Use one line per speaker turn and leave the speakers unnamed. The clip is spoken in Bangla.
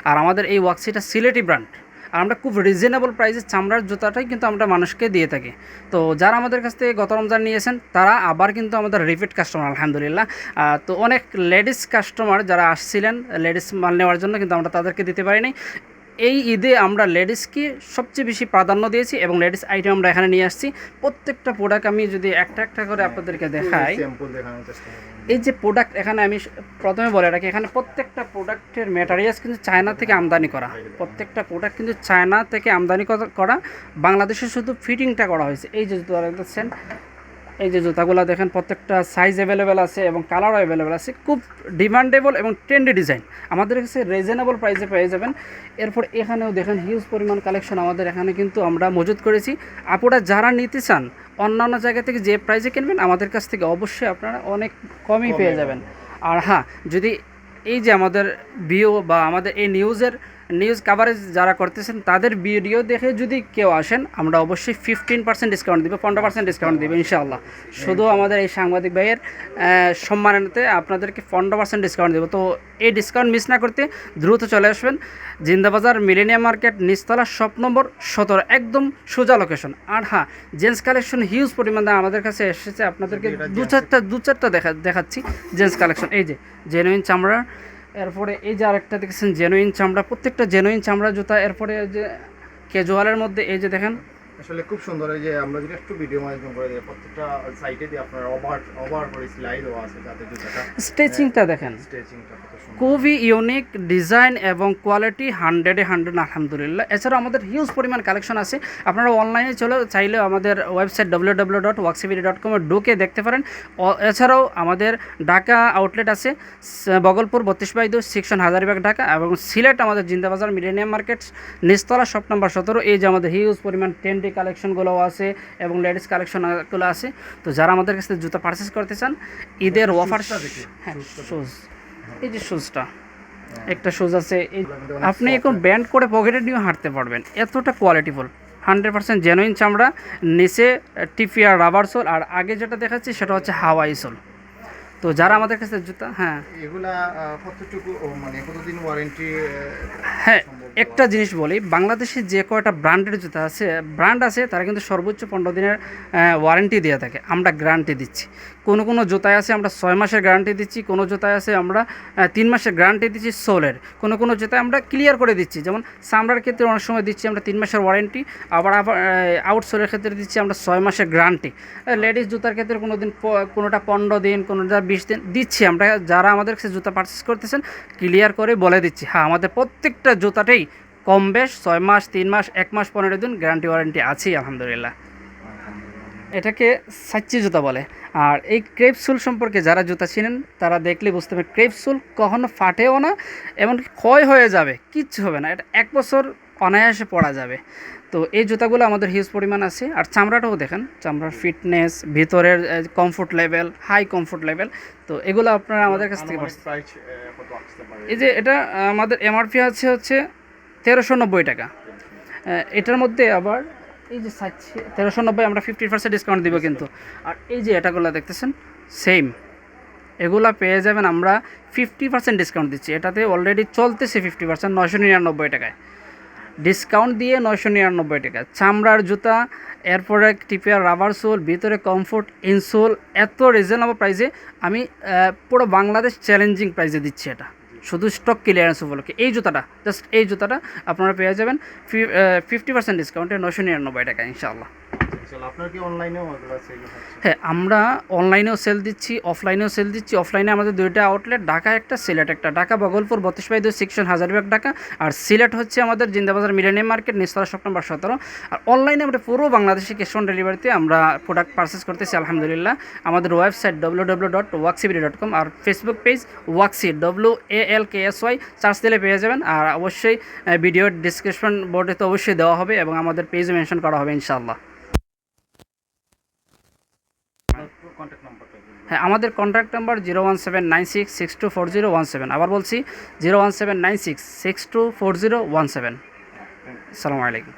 আর আমাদের এই ওয়াক্সিটা সিলেটি ব্র্যান্ড, আর আমরা খুব রিজনেবল প্রাইসে চামড়ার জুতাটাই কিন্তু আমরা মানুষকে দিয়ে থাকি। তো যারা আমাদের কাছ থেকে গত রমজান নিয়েছেন তারা আবার কিন্তু আমাদের রিপিট কাস্টমার আলহামদুলিল্লাহ। তো অনেক লেডিস কাস্টমার যারা আসছিলেন লেডিস মাল নেওয়ার জন্য, কিন্তু আমরা তাদেরকে দিতে পারিনি। এই ঈদে আমরা লেডিসকে সবচেয়ে বেশি প্রাধান্য দিয়েছি এবং লেডিস আইটেম আমরা এখানে নিয়ে আসছি। প্রত্যেকটা প্রোডাক্ট আমি যদি একটা একটা করে আপনাদেরকে দেখাই, এই যে প্রোডাক্ট এখানে আমি প্রথমে বলে রাখি, এখানে প্রত্যেকটা প্রোডাক্টের ম্যাটেরিয়ালস কিন্তু চায়না থেকে আমদানি করা। প্রত্যেকটা প্রোডাক্ট কিন্তু চায়না থেকে আমদানি করা, বাংলাদেশে শুধু ফিটিংটা করা হয়েছে। এই যে জুতা দেখছেন, এই যে জুতাগুলো দেখেন প্রত্যেকটা সাইজ অ্যাভেলেবেল আছে এবং কালারও অ্যাভেলেবেল আছে। খুব ডিমান্ডেবল এবং ট্রেন্ডি ডিজাইন, আমাদের কাছে রিজনেবল প্রাইসে পেয়ে যাবেন। এরপর এখানেও দেখেন হিউজ পরিমাণ কালেকশন আমাদের এখানে কিন্তু আমরা মজুত করেছি। আপুরা যারা নিতে চান অন্যান্য জায়গা থেকে যে প্রাইসে কিনবেন আমাদের কাছ থেকে অবশ্যই আপনারা অনেক কমই পেয়ে যাবেন। আর হ্যাঁ, যদি এই যে আমাদের ভিও বা আমাদের এই নিউজ কাভারেজ যারা করতেছেন তাদের ভিডিও দেখে যদি কেউ আসেন আমরা অবশ্যই 15% ডিসকাউন্ট দেবো, 15% ডিসকাউন্ট দেবো ইনশাআল্লাহ। শুধু আমাদের এই সাংবাদিক ভাইয়ের সম্মানার্থে আপনাদেরকে 15% ডিসকাউন্ট দেবো। তো এই ডিসকাউন্ট মিস না করতে দ্রুত চলে আসবেন জিন্দাবাজার মিলেনিয়াম মার্কেট, নিচতলা, শপ নম্বর 17, একদম সোজা লোকেশন। আর হ্যাঁ, জেন্টস কালেকশন হিউজ পরিমাণে আমাদের কাছে এসেছে, আপনাদেরকে দু চারটা দেখাচ্ছি জেন্টস কালেকশন। এই যে জেনুইন চামড়া, এরপরে এই যে আরেকটা দেখছেন জেনুইন চামড়া, প্রত্যেকটা জেনুইন চামড়া জুতা। এরপরে যে ক্যাজুয়ালের মধ্যে এই যে দেখেন
আসলে খুব সুন্দর। এই যে আমরা যদি একটু ভিডিও মাধ্যমে করে দিই, প্রত্যেকটা সাইডে দিয়ে আপনার ওভার করে স্লাইড দেওয়া আছে যাতে জুতাটা
স্ট্রেচিংটা দেখেন,
স্ট্রেচিংটা কত সুন্দর,
খুবই ইউনিক ডিজাইন এবং কোয়ালিটি 100-এ 100 আলহামদুলিল্লাহ। এছাড়াও আমাদের হিউজ পরিমাণ কালেকশন আছে, আপনারা অনলাইনে চাইলে আমাদের ওয়েবসাইট www.waxivity.com এ ঢুকে দেখতে পারেন। এছাড়াও আমাদের ঢাকা আউটলেট আছে, বগলপুর 32/2 সেকশন হাজারীবাগ ঢাকা, এবং সিলেট আমাদের জিন্দাবাজার মিলেনিয়াম মার্কেট, নিচতলা, শপ নাম্বার 17। এই যে আমাদের হিউজ পরিমাণ ট্রেন্ডি কালেকশনগুলো আছে এবং লেডিস কালেকশনগুলো আছে। তো যারা আমাদের কাছে জুতা পারচেস করতে চান ঈদের অফার, হ্যাঁ শুজ, এই যে শুজটা একটা শুজ আছে, আপনি এখন ব্যান্ড করে পকেটে নিয়ে হাঁটতে পারবেন, এতটা কোয়ালিটিফুল। 100% জেনুইন চামড়া, নিচে টিপিয়ার রাবার সোল, আর আগে যেটা দেখাচ্ছি সেটা হচ্ছে হাওয়াই সোল। তো যারা আমাদের কাছে জুতা, হ্যাঁ
এগুলা কতটুকু মানে কতদিন ওয়ারেন্টি?
হ্যাঁ, একটা জিনিস বলি, বাংলাদেশে যে কয়টা ব্র্যান্ডের জুতা আছে তারা কিন্তু সর্বোচ্চ 15 দিনের ওয়ারেন্টি দেওয়া থাকে, আমরা গ্যারান্টি দিচ্ছি। কোনো জুতায় আছে আমরা 6 মাসের গ্যারান্টি দিচ্ছি, কোনো জুতায় আছে আমরা 3 মাসের গ্যারান্টি দিচ্ছি সোলের, কোনো জুতায় আমরা ক্লিয়ার করে দিচ্ছি। যেমন চামড়ার ক্ষেত্রে অনেক সময় দিচ্ছি আমরা 3 মাসের ওয়ারেন্টি, আবার আউটসোলের ক্ষেত্রে দিচ্ছি আমরা 6 মাসের গ্যারান্টি। লেডিস জুতার ক্ষেত্রে কোনোটা 15 দিন, কোনোটা 20 দিন দিচ্ছি আমরা। যারা আমাদের কাছে জুতা পারচেস করতেছেন ক্লিয়ার করে বলে দিচ্ছি, হ্যাঁ আমাদের প্রত্যেকটা জুতাটাই কম বেশ 6 মাস, 3 মাস, 1 মাস, 15 দিন গ্যারান্টি ওয়ারেন্টি আছেই আলহামদুলিল্লাহ। এটাকে সাচ্চি জুতা বলে। আর এই ক্রেপসুল সম্পর্কে যারা জুতা চিনেন তারা দেখলে বুঝতে পারবে, ক্রেপসুল কখনো ফাটেও না, এমনকি ক্ষয় হয়ে যাবে, কিচ্ছু হবে না, এটা 1 বছর অনায়াসে পরা যাবে। তো এই জুতাগুলো আমাদের হিউজ পরিমাণ আছে। আর চামড়াটাও দেখেন, চামড়ার ফিটনেস, ভিতরের comfort level, high comfort level. তো এগুলো আপনারা আমাদের কাছ থেকে এই যে এটা আমাদের এমআরপি আছে হচ্ছে 1390 টাকা। এটার মধ্যে আবার এই যে 1390 আমরা 50% ডিসকাউন্ট দিব কিন্তু। আর এই যে এটাগুলো দেখতেছেন সেম, এগুলা পেয়ে যাবেন আমরা 50% ডিসকাউন্ট দিচ্ছি। এটাতে অলরেডি চলতেছে 50%, 999 টাকায় ডিসকাউন্ট দিয়ে 999 টাকা চামড়ার জুতা। এরপরে টিপিয়ার রাবার সোল, ভিতরে কমফোর্ট ইনসোল, এত রিজনেবল প্রাইসে আমি পুরো বাংলাদেশ চ্যালেঞ্জিং প্রাইসে দিচ্ছি। এটা শুধু স্টক ক্লিয়ারেন্স উপলক্ষে এই জুতাটা, জাস্ট এই জুতাটা আপনারা পেয়ে যাবেন 50% ডিসকাউন্টে 999 টাকা ইনশাআল্লাহ। হ্যাঁ, আমরা অনলাইনেও সেল দিচ্ছি, অফলাইনেও সেল দিচ্ছি। অফলাইনে আমাদের 2টা আউটলেট, ঢাকা একটা, সিলেট একটা। ঢাকা বগলপুর 32/2 সেকশন হাজারীবাগ ঢাকা, আর সিলেট হচ্ছে আমাদের জিন্দাবাজার মিলেনিয়াম মার্কেট, নিচতলা, শপ নাম্বার 17। আর অনলাইনে আমরা পুরো বাংলাদেশে ক্যাশ অন ডেলিভারিতে আমরা প্রোডাক্ট পারচেস করতেছি আলহামদুলিল্লাহ। আমাদের ওয়েবসাইট www.waxivity.com, আর ফেসবুক পেজ ওয়াক্সি WALKSY সার্চ দিলে পেয়ে যাবেন। আর অবশ্যই ভিডিওর ডিসক্রিপশন বোর্ডে তো অবশ্যই দেওয়া হবে এবং আমাদের পেজে মেনশন করা হবে ইনশাআল্লাহ। হ্যাঁ, আমাদের কন্ট্যাক্ট নাম্বার 01796624017। আবার বলছি 01796624017। আসসালামু আলাইকুম।